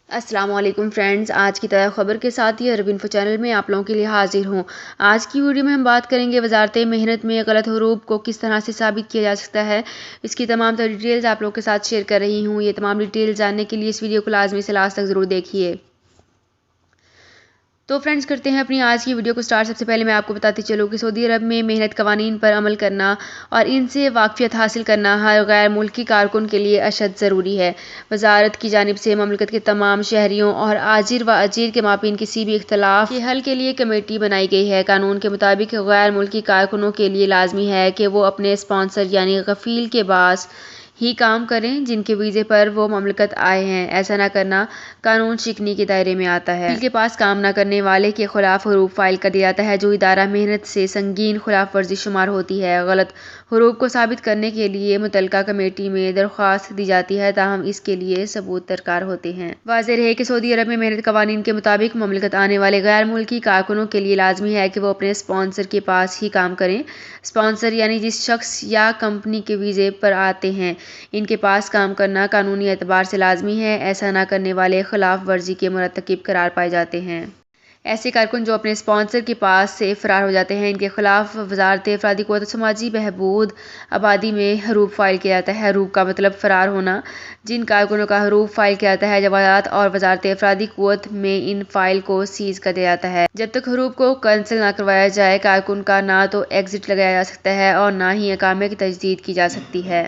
अस्सलाम वालेकुम फ्रेंड्स, आज की ताज़ा खबर के साथ ही अरब इन्फो चैनल में आप लोगों के लिए हाजिर हूँ। आज की वीडियो में हम बात करेंगे वजारत मेहनत में गलत हरूफ को किस तरह से साबित किया जा सकता है। इसकी तमाम तर डिटेल्स आप लोगों के साथ शेयर कर रही हूँ। ये तमाम डिटेल जानने के लिए इस वीडियो को लाजमी से लास्ट तक ज़रूर देखिए। तो फ्रेंड्स, करते हैं अपनी आज की वीडियो को स्टार्ट। सबसे पहले मैं आपको बताती चलूँ कि सऊदी अरब में मेहनत कवानीन पर अमल करना और इनसे वाकफियत हासिल करना हर गैर मुल्की कारकुन के लिए अशद ज़रूरी है। वजारत की जानिब से ममलकत के तमाम शहरियों और आजिर व अजीर के मापिन किसी भी इख्तलाफ के हल के लिए कमेटी बनाई गई है। कानून के मुताबिक गैर मुल्की कारकुनों के लिए लाजमी है कि वो अपने स्पॉन्सर यानी गफील के पास ही काम करें जिनके वीज़े पर वो ममलकत आए हैं। ऐसा न करना कानून शिकनी के दायरे में आता है। वकील के पास काम न करने वाले के खिलाफ हरूफ फाइल कर दिया जाता है, जो इदारा मेहनत से संगीन खिलाफ वर्जी शुमार होती है। गलत हरूफ को साबित करने के लिए मुतलका कमेटी में दरख्वास्त दी जाती है, ताहम इसके लिए सबूत दरकार होते हैं। वाज़ेह है कि सऊदी अरब में मेहनत कवानीन के मुताबिक ममलकत आने वाले गैर मुल्की कारकुनों के लिए लाजमी है कि वो अपने स्पॉन्सर के पास ही काम करें। स्पॉन्सर यानी जिस शख्स या कंपनी के वीज़े पर आते हैं, इनके पास काम करना कानूनी एतबार से लाजमी है। ऐसा ना करने वाले खिलाफ वर्जी के मुरतकिब करार पाए जाते हैं। ऐसे कारकुन जो अपने स्पॉन्सर के पास से फरार हो जाते हैं, इनके खिलाफ वजारत अफरादी क़ुव्वत समाजी बहबूद आबादी में हरूफ फाइल किया जाता है। हरूफ का मतलब फ़रार होना। जिन कारकुनों का हरूफ फाइल किया जाता है, जवाजात और वजारत अफरादी क़ुव्वत में इन फाइल को सीज़ कर दिया जाता है। जब तक हरूफ को कैंसिल ना करवाया जाए, कारकुन का ना तो एग्जिट लगाया जा सकता है और ना ही इकामे की तजदीद की जा सकती है।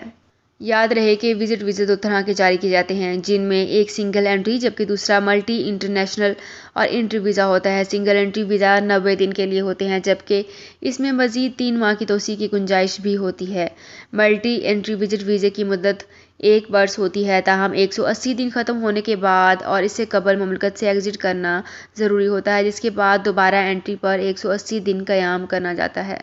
याद रहे कि विजिट वीज़े दो तरह के जारी किए जाते हैं, जिनमें एक सिंगल एंट्री जबकि दूसरा मल्टी इंटरनेशनल और एंट्री वीज़ा होता है। सिंगल एंट्री वीज़ा 90 दिन के लिए होते हैं, जबकि इसमें मज़ीद 3 माह की तोसी की गुंजाइश भी होती है। मल्टी एंट्री विजिट वीज़े की मुद्दत 1 वर्ष होती है, ताहम 180 दिन ख़त्म होने के बाद और इससे कबल ममलकत से एग्जिट करना ज़रूरी होता है, जिसके बाद दोबारा एंट्री पर 180 दिन क़याम करना जाता है।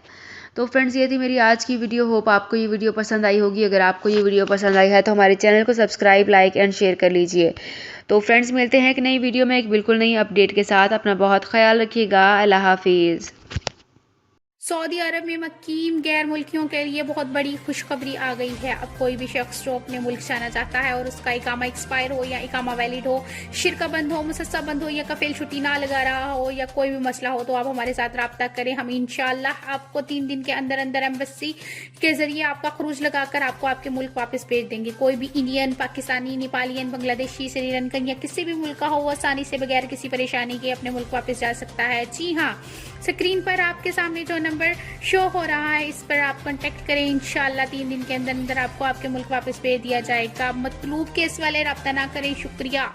तो फ्रेंड्स, ये थी मेरी आज की वीडियो। होप आपको ये वीडियो पसंद आई होगी। अगर आपको ये वीडियो पसंद आई है तो हमारे चैनल को सब्सक्राइब, लाइक एंड शेयर कर लीजिए। तो फ्रेंड्स, मिलते हैं एक नई वीडियो में एक बिल्कुल नई अपडेट के साथ। अपना बहुत ख्याल रखिएगा। अल्लाह हाफिज़। सऊदी अरब में मकीम गैर मुल्कियों के लिए बहुत बड़ी खुशखबरी आ गई है। अब कोई भी शख्स जो अपने मुल्क जाना चाहता है और उसका इकामा एक्सपायर हो या इकामा वैलिड हो, शिरका बंद हो, मुसस्सा बंद हो या कफील छुट्टी ना लगा रहा हो या कोई भी मसला हो, तो आप हमारे साथ रब्ता करें। हम इंशाल्लाह आपको 3 दिन के अंदर अंदर एम्बेसी के जरिए आपका खरूज लगाकर आपको आपके मुल्क वापस भेज देंगे। कोई भी इंडियन, पाकिस्तानी, नेपालियन, बांग्लादेशी, श्रीलंकन या किसी भी मुल्क का हो, वो आसानी से बगैर किसी परेशानी के अपने मुल्क वापस जा सकता है। जी हाँ, स्क्रीन पर आपके सामने जो नंबर शो हो रहा है, इस पर आप कांटेक्ट करें। इंशाल्लाह 3 दिन के अंदर अंदर आपको आपके मुल्क वापस भेज दिया जाएगा। मतलूब केस वाले रब्ता ना करें। शुक्रिया।